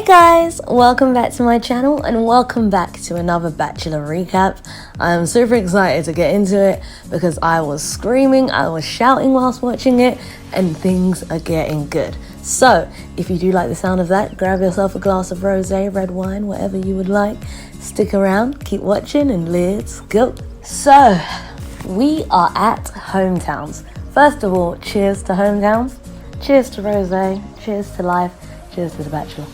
Guys, welcome back to my channel and welcome back to another Bachelor recap. I'm super excited to get into it because I was screaming, I was shouting whilst watching it, and things are getting good. So if you do like the sound of that, grab yourself a glass of rosé, red wine, whatever you would like. Stick around, keep watching, and let's go. So we are at hometowns. First of all, cheers to hometowns, cheers to rosé, cheers to life, cheers to The Bachelor.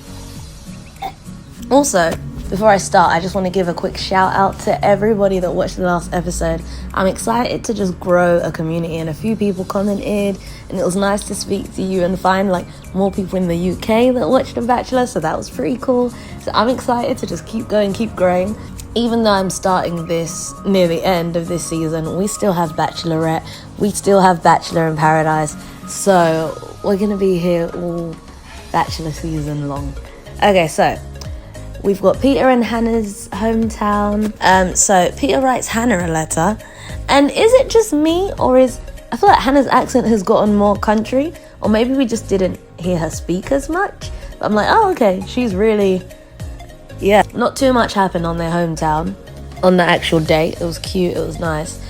Also, before I start, I just want to give a quick shout out to everybody that watched the last episode. I'm excited to just grow a community, and a few people commented, and it was nice to speak to you and find like more people in the UK that watched The Bachelor, so that was pretty cool. So I'm excited to just keep going, keep growing. Even though I'm starting this near the end of this season, we still have Bachelorette, we still have Bachelor in Paradise, so we're going to be here all Bachelor season long. Okay, so we've got Peter and Hannah's hometown. So Peter writes Hannah a letter. And is it just me, or I feel like Hannah's accent has gotten more country, or maybe we just didn't hear her speak as much. But I'm like, oh, okay, she's really, yeah. Not too much happened on their hometown on the actual date. It was cute, it was nice.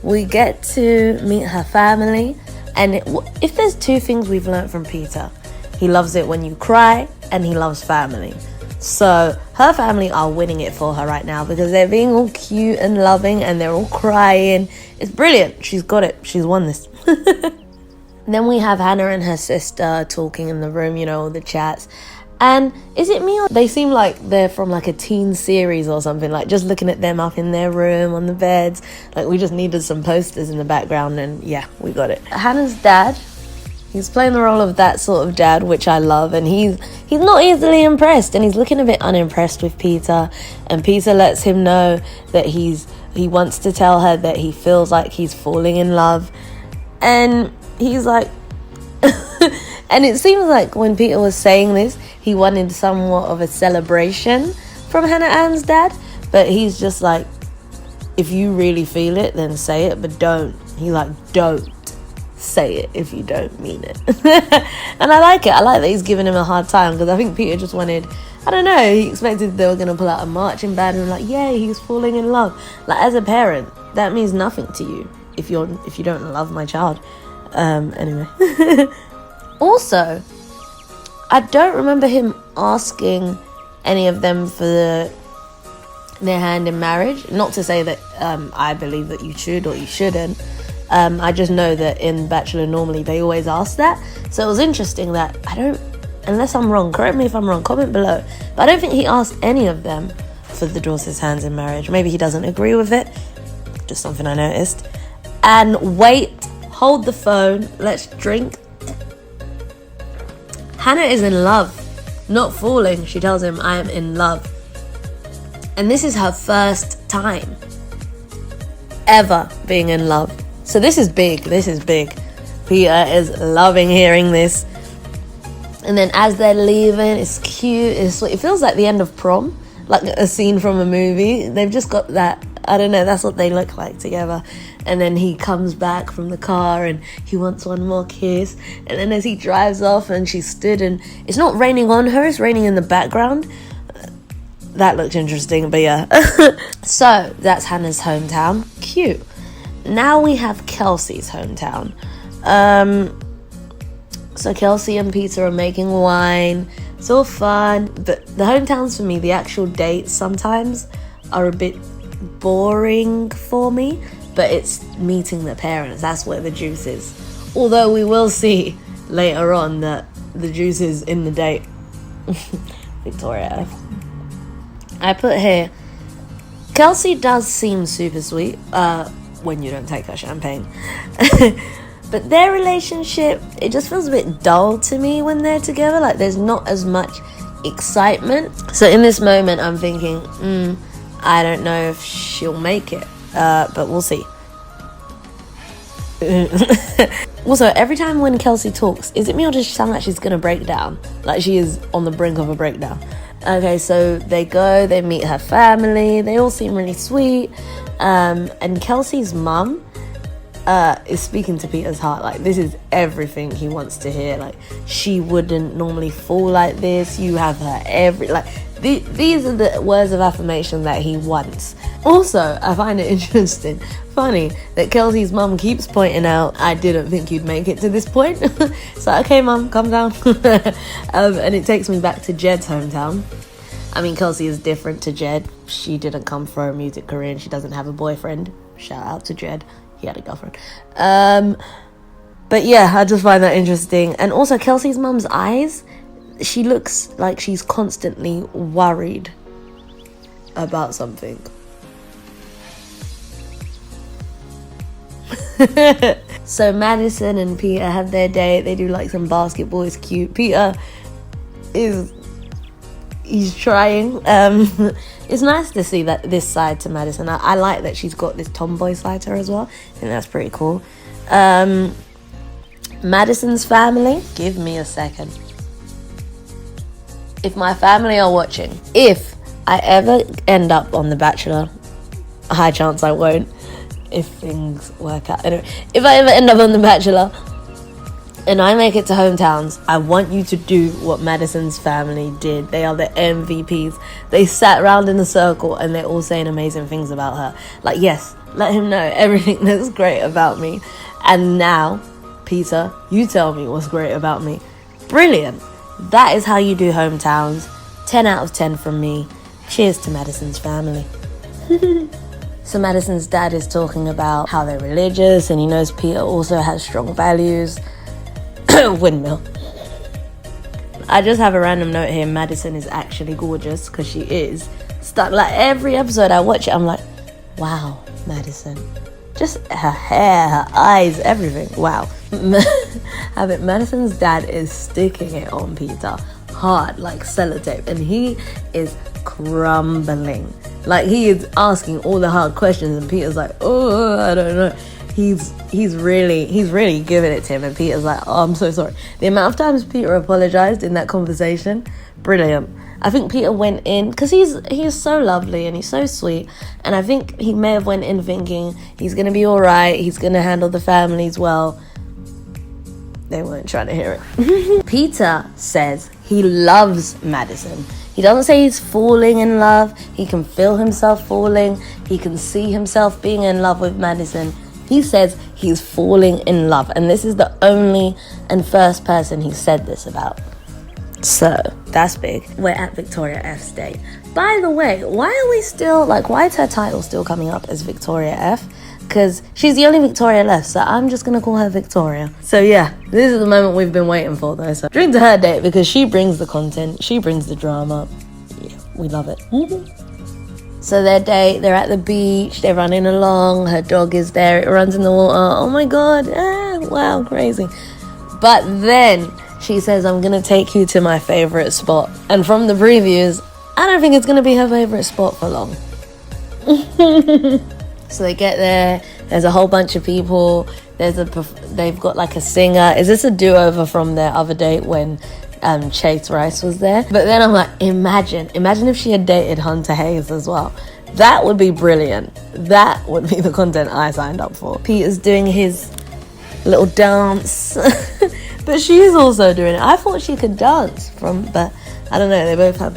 We get to meet her family. And if there's two things we've learned from Peter, he loves it when you cry, and he loves family. So her family are winning it for her right now because they're being all cute and loving and they're all crying. It's brilliant. She's got it. She's won this. Then we have Hannah and her sister talking in the room, you know, all the chats. And is it me, or they seem like they're from like a teen series or something, like just looking at them up in their room on the beds. Like we just needed some posters in the background, and yeah, we got it. Hannah's dad, he's playing the role of that sort of dad, which I love, and he's not easily impressed, and he's looking a bit unimpressed with Peter, and Peter lets him know that he wants to tell her that he feels like he's falling in love, and he's like and it seems like when Peter was saying this, he wanted somewhat of a celebration from Hannah Ann's dad, but he's just like, if you really feel it, then say it, but don't. He's like, don't say it if you don't mean it. And I like it. I like that he's giving him a hard time, because I think Peter just wanted, I don't know, he expected they were going to pull out a marching band and like, yeah, he's falling in love. Like, as a parent, that means nothing to you if you don't love my child. Anyway. Also, I don't remember him asking any of them for their hand in marriage. Not to say that I believe that you should or you shouldn't. I just know that in Bachelor normally they always ask that. So it was interesting that unless I'm wrong, correct me if I'm wrong, comment below. But I don't think he asked any of them for the daughter's hands in marriage. Maybe he doesn't agree with it. Just something I noticed. And wait, hold the phone, let's drink. Hannah is in love, not falling. She tells him, I am in love. And this is her first time ever being in love. So this is big. Peter is loving hearing this. And then as they're leaving, it's cute. It feels like the end of prom, like a scene from a movie. They've just got that, I don't know, that's what they look like together. And then he comes back from the car and he wants one more kiss. And then as he drives off and she stood, and it's not raining on her, it's raining in the background. That looked interesting, but yeah. So that's Hannah's hometown. Cute. Now we have Kelsey's hometown. So Kelsey and Peter are making wine. It's all fun. But the hometowns for me, the actual dates sometimes are a bit boring for me. But it's meeting the parents. That's where the juice is. Although we will see later on that the juice is in the date. Victoria. I put here, Kelsey does seem super sweet when you don't take her champagne. But their relationship, it just feels a bit dull to me when they're together. Like there's not as much excitement. So in this moment, I'm thinking, I don't know if she'll make it. But we'll see. Also, every time when Kelsey talks, is it me or does she sound like she's gonna break down? Like she is on the brink of a breakdown. Okay, so they meet her family. They all seem really sweet. And Kelsey's mum, is speaking to Peter's heart. Like, this is everything he wants to hear. Like, she wouldn't normally fall like this. You have her these are the words of affirmation that he wants. Also, I find it funny that Kelsey's mum keeps pointing out, I didn't think you'd make it to this point. So, okay, mum, calm down. And it takes me back to Jed's hometown. I mean, Kelsey is different to Jed. She didn't come for a music career and she doesn't have a boyfriend. Shout out to Jed. He had a girlfriend. But yeah, I just find that interesting. And also, Kelsey's mum's eyes, she looks like she's constantly worried about something. So Madison and Peter have their date. They do like some basketball. It's cute. Peter he's trying. It's nice to see that this side to Madison. I like that she's got this tomboy side to her as well. I think that's pretty cool. Madison's family, give me a second. If my family are watching, if I ever end up on The Bachelor, a high chance I won't, if things work out. Anyway, if I ever end up on The Bachelor and I make it to hometowns, I want you to do what Madison's family did. They are the MVPs. They sat around in a circle and they're all saying amazing things about her. Like, yes, let him know everything that's great about me. And now, Peter, you tell me what's great about me. Brilliant. That is how you do hometowns. 10 out of 10 from me. Cheers to Madison's family. So Madison's dad is talking about how they're religious and he knows Peter also has strong values. Windmill. I just have a random note here. Madison is actually gorgeous, because she is. Like, every episode I watch it, I'm like, wow, Madison. Just her hair, her eyes, everything. Wow. Madison's dad is sticking it on Peter hard, like sellotape, and he is crumbling. Like, he is asking all the hard questions and Peter's like, oh, I don't know. He's really giving it to him, and Peter's like, oh, I'm so sorry. The amount of times Peter apologized in that conversation, brilliant. I think Peter went in, because he's so lovely and he's so sweet, and I think he may have went in thinking he's going to be all right, he's going to handle the families well. They weren't trying to hear it. Peter says he loves Madison. He doesn't say he's falling in love. He can feel himself falling. He can see himself being in love with Madison. He says he's falling in love, and this is the only and first person he said this about. So, that's big. We're at Victoria F's date. By the way, why are we still, why is her title still coming up as Victoria F? Because she's the only Victoria left, so I'm just going to call her Victoria. So yeah, this is the moment we've been waiting for, though. So drink to her date, because she brings the content, she brings the drama. Yeah, we love it. So their date, they're at the beach, they're running along, her dog is there, it runs in the water. Oh my god, wow, crazy. But then she says, I'm going to take you to my favourite spot. And from the previews, I don't think it's going to be her favourite spot for long. So they get there, there's a whole bunch of people, they've got like a singer. Is this a do-over from their other date when Chase Rice was there? But then I'm like, imagine if she had dated Hunter Hayes as well. That would be brilliant. That would be the content I signed up for. Peter's doing his little dance. But she's also doing it. I thought she could dance but I don't know, they both have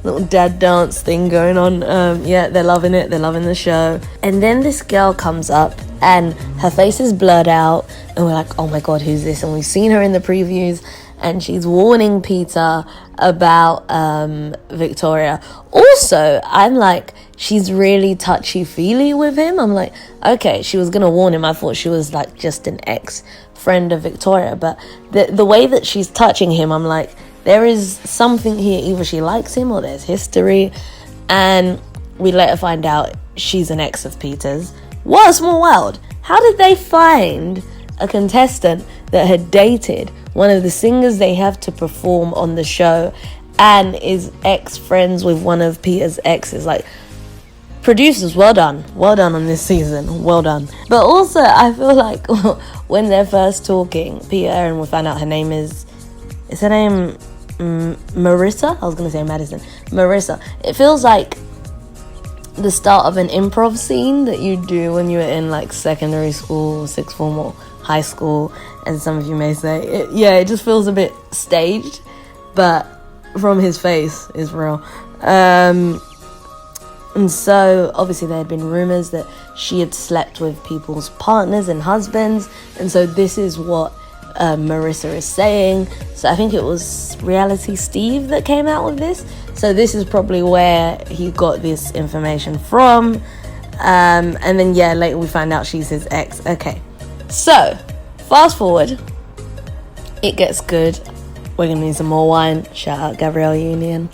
little dad dance thing going on. Yeah, they're loving it, they're loving the show. And then this girl comes up and her face is blurred out and we're like, oh my god, who's this? And we've seen her in the previews and she's warning Peter about Victoria. Also, I'm like, she's really touchy-feely with him. I'm like, okay, she was gonna warn him. I thought she was like just an ex-friend of Victoria, but the way that she's touching him, I'm like, there is something here. Either she likes him or there's history. And we later find out she's an ex of Peter's. What a small world. How did they find a contestant that had dated one of the singers they have to perform on the show and is ex-friends with one of Peter's exes? Like, producers, well done on this season, well done. But also, I feel like when they're first talking, Peter, and we find out her name is her name Marissa? I was going to say Madison. Marissa. It feels like the start of an improv scene that you do when you're in like secondary school, sixth form, or high school, and some of you may say it just feels a bit staged, but from his face is real. And so obviously there had been rumors that she had slept with people's partners and husbands, and so this is what Marissa is saying. So I think it was Reality Steve that came out with this. So this is probably where he got this information from. And then later we find out she's his ex. Okay, so fast forward, it gets good. We're gonna need some more wine. Shout out Gabrielle Union.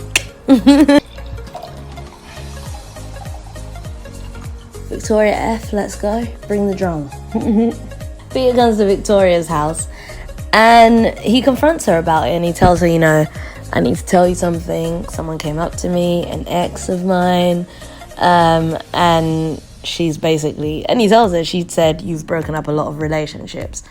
Victoria F, let's go. Bring the drama. Peter comes to Victoria's house and he confronts her about it, and he tells her, I need to tell you something. Someone came up to me, an ex of mine, and she's basically, and he tells her, she said, you've broken up a lot of relationships.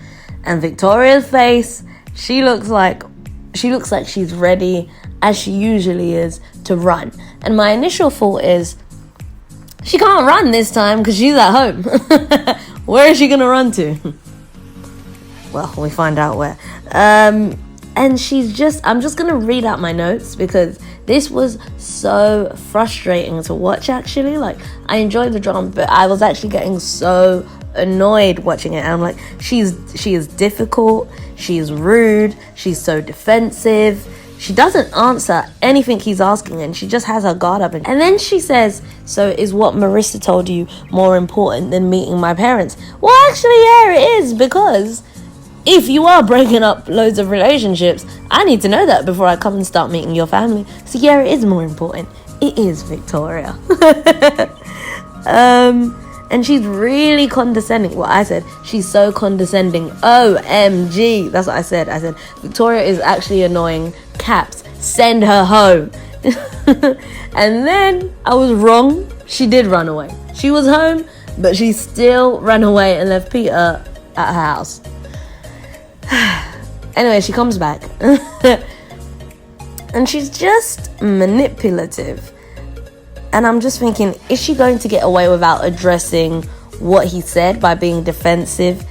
And Victoria's face, she looks like she's ready, as she usually is, to run. And my initial thought is, she can't run this time because she's at home. Where is she going to run to? Well, we find out where. And I'm just going to read out my notes because this was so frustrating to watch, actually. Like, I enjoyed the drama, but I was actually getting so annoyed watching it. And I'm like, she is difficult. She's rude. She's so defensive. She doesn't answer anything he's asking, and she just has her guard up. And then she says, so is what Marissa told you more important than meeting my parents? Well, actually, yeah, it is, because if you are breaking up loads of relationships, I need to know that before I come and start meeting your family. So yeah, it is more important. It is, Victoria. And she's really condescending. Well, I said, she's so condescending. OMG. That's what I said. I said, Victoria is actually annoying. Caps. Send her home. And then I was wrong. She did run away. She was home, but she still ran away and left Peter at her house. Anyway, she comes back. And she's just manipulative. And I'm just thinking, is she going to get away without addressing what he said by being defensive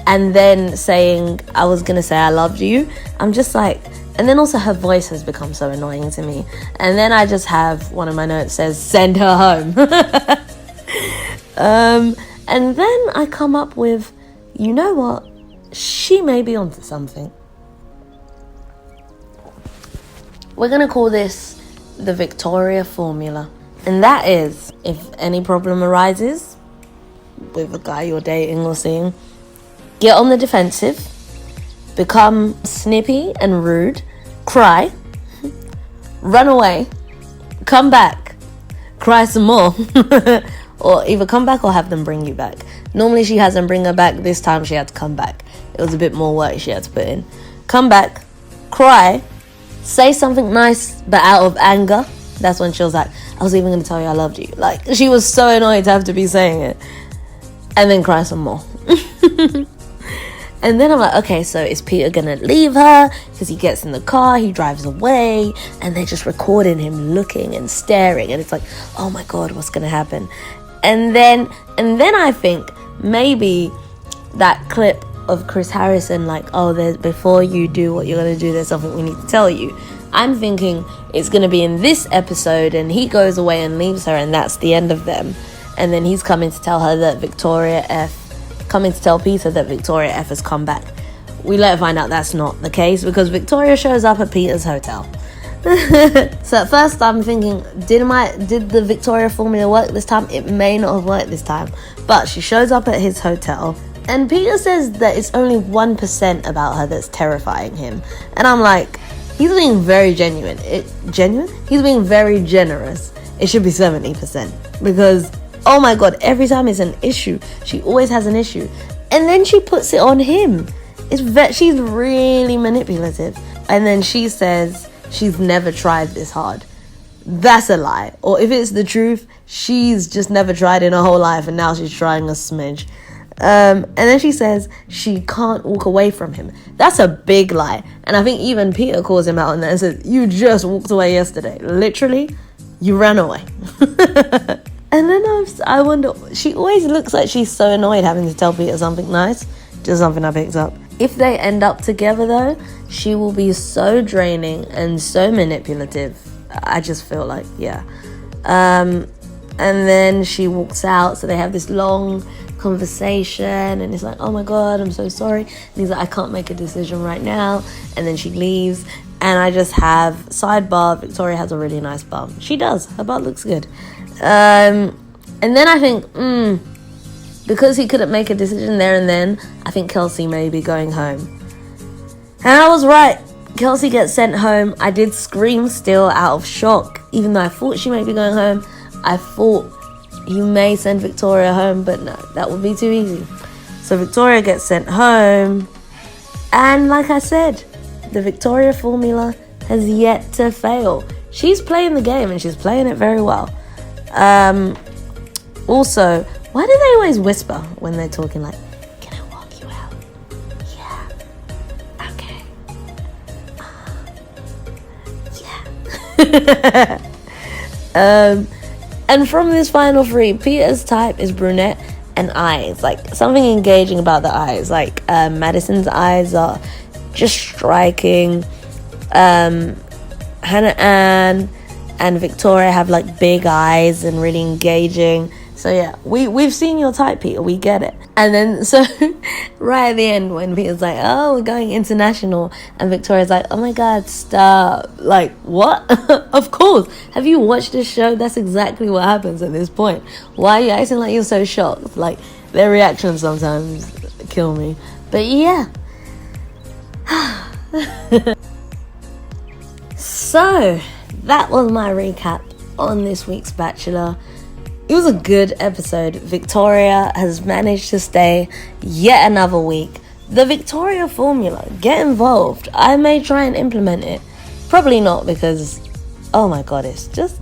and then saying, I was going to say I loved you? I'm just like, and then also her voice has become so annoying to me. And then I just have, one of my notes says, send her home. And then I come up with, you know what? She may be onto something. We're going to call this the Victoria formula. And that is, if any problem arises with a guy you're dating or seeing, get on the defensive, become snippy and rude, cry, run away, come back, cry some more, or either come back or have them bring you back. Normally she has them bring her back. This time she had to come back. It was a bit more work she had to put in. Come back, cry, say something nice but out of anger. That's when she was like, I was even going to tell you I loved you. Like, she was so annoyed to have to be saying it. And then cry some more. And then I'm like, okay, so is Peter going to leave her? Because he gets in the car, he drives away, and they're just recording him looking and staring. And it's like, oh my God, what's going to happen? And then I think maybe that clip of Chris Harrison, like, oh, there's, before you do what you're going to do, there's something we need to tell you. I'm thinking it's going to be in this episode and he goes away and leaves her and that's the end of them. And then he's coming to tell her that coming to tell Peter that Victoria F has come back. We later find out that's not the case because Victoria shows up at Peter's hotel. So at first I'm thinking, did the Victoria formula work this time? It may not have worked this time. But she shows up at his hotel and Peter says that it's only 1% about her that's terrifying him. And I'm like, he's being very genuine. He's being very generous. It should be 70% because, oh my God, every time it's an issue, she always has an issue. And then she puts it on him. She's really manipulative. And then she says she's never tried this hard. That's a lie. Or if it's the truth, she's just never tried in her whole life and now she's trying a smidge. And then she says she can't walk away from him. That's a big lie. And I think even Peter calls him out on that and says, you just walked away yesterday. Literally, you ran away. And then I wonder, she always looks like she's so annoyed having to tell Peter something nice. Just something I picked up. If they end up together though, she will be so draining and so manipulative. I just feel like, yeah. And then she walks out, so they have this long conversation, and it's like, oh my god, I'm so sorry. And he's like, I can't make a decision right now. And then she leaves, and I just have sidebar, Victoria has a really nice bum. She does, her butt looks good. And then I think, because he couldn't make a decision there and then, I think Kelsey may be going home. And I was right. Kelsey gets sent home. I did scream still out of shock, even though I thought she might be going home. I thought he may send Victoria home, but no, that would be too easy. So Victoria gets sent home. And like I said, the Victoria formula has yet to fail. She's playing the game, and she's playing it very well. Also, why do they always whisper when they're talking, like, can I walk you out? Yeah. Okay. Yeah. And from this final three, Peter's type is brunette and eyes. Like, something engaging about the eyes. Like, Madison's eyes are just striking. Hannah Ann and Victoria have, like, big eyes and really engaging. So yeah, we've seen your type, Peter. We get it. And then, so right at the end, when Peter's like, oh, we're going international, and Victoria's like, oh my god, stop. Like, what? Of course. Have you watched this show? That's exactly what happens at this point. Why are you acting like you're so shocked? Like, their reactions sometimes kill me. But yeah. So, that was my recap on this week's Bachelor. It was a good episode. Victoria has managed to stay yet another week. The Victoria formula, get involved. I may try and implement it. Probably not, because, oh my god, it's just...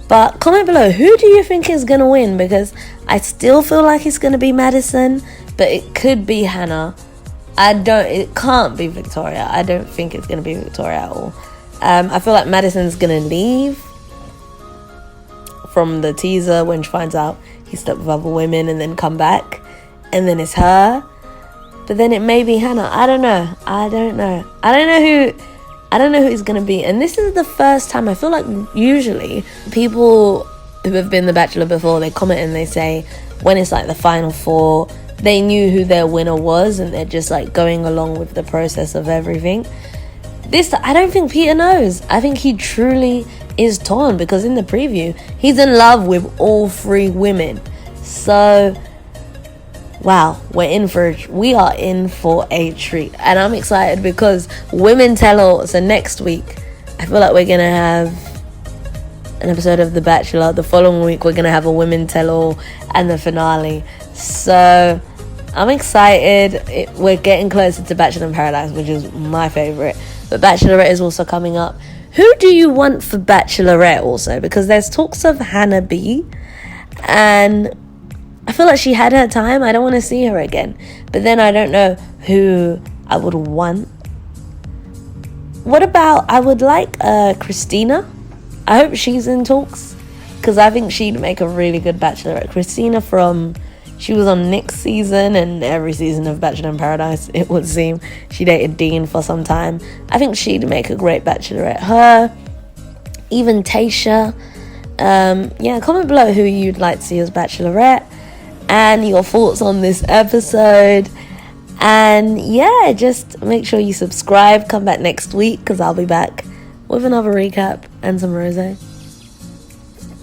But comment below, who do you think is going to win? Because I still feel like it's going to be Madison, but it could be Hannah. It can't be Victoria. I don't think it's going to be Victoria at all. I feel like Madison's going to leave from the teaser when she finds out he slept with other women, and then come back, and then it's her. But then it may be Hannah. I don't know who it's gonna be. And this is the first time, I feel like usually people who have been the Bachelor before, they comment and they say when it's like the final four, they knew who their winner was, and they're just like going along with the process of everything. I don't think Peter knows. I think he truly is torn, because in the preview he's in love with all three women. So wow, we are in for a treat, and I'm excited because women tell all. So next week I feel like we're gonna have an episode of The Bachelor. The following week we're gonna have a women tell all and the finale. So I'm excited. We're getting closer to Bachelor in Paradise, which is my favorite, but Bachelorette is also coming up. Who do you want for Bachelorette also? Because there's talks of Hannah B. And I feel like she had her time. I don't want to see her again. But then I don't know who I would want. What about, I would like Christina. I hope she's in talks, because I think she'd make a really good Bachelorette. Christina she was on Nick's season and every season of Bachelor in Paradise, it would seem. She dated Dean for some time. I think she'd make a great Bachelorette. Her, even Tayshia. Yeah, comment below who you'd like to see as Bachelorette and your thoughts on this episode. And yeah, just make sure you subscribe. Come back next week, because I'll be back with another recap and some rosé.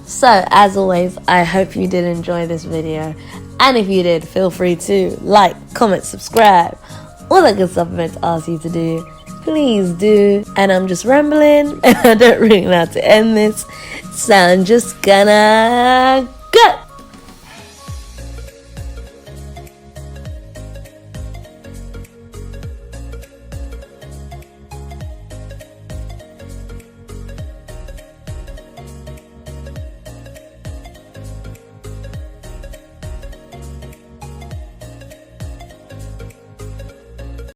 So, as always, I hope you did enjoy this video. And if you did, feel free to like, comment, subscribe, all that good stuff I'm meant to ask you to do. Please do. And I'm just rambling, and I don't really know how to end this. So I'm just gonna go.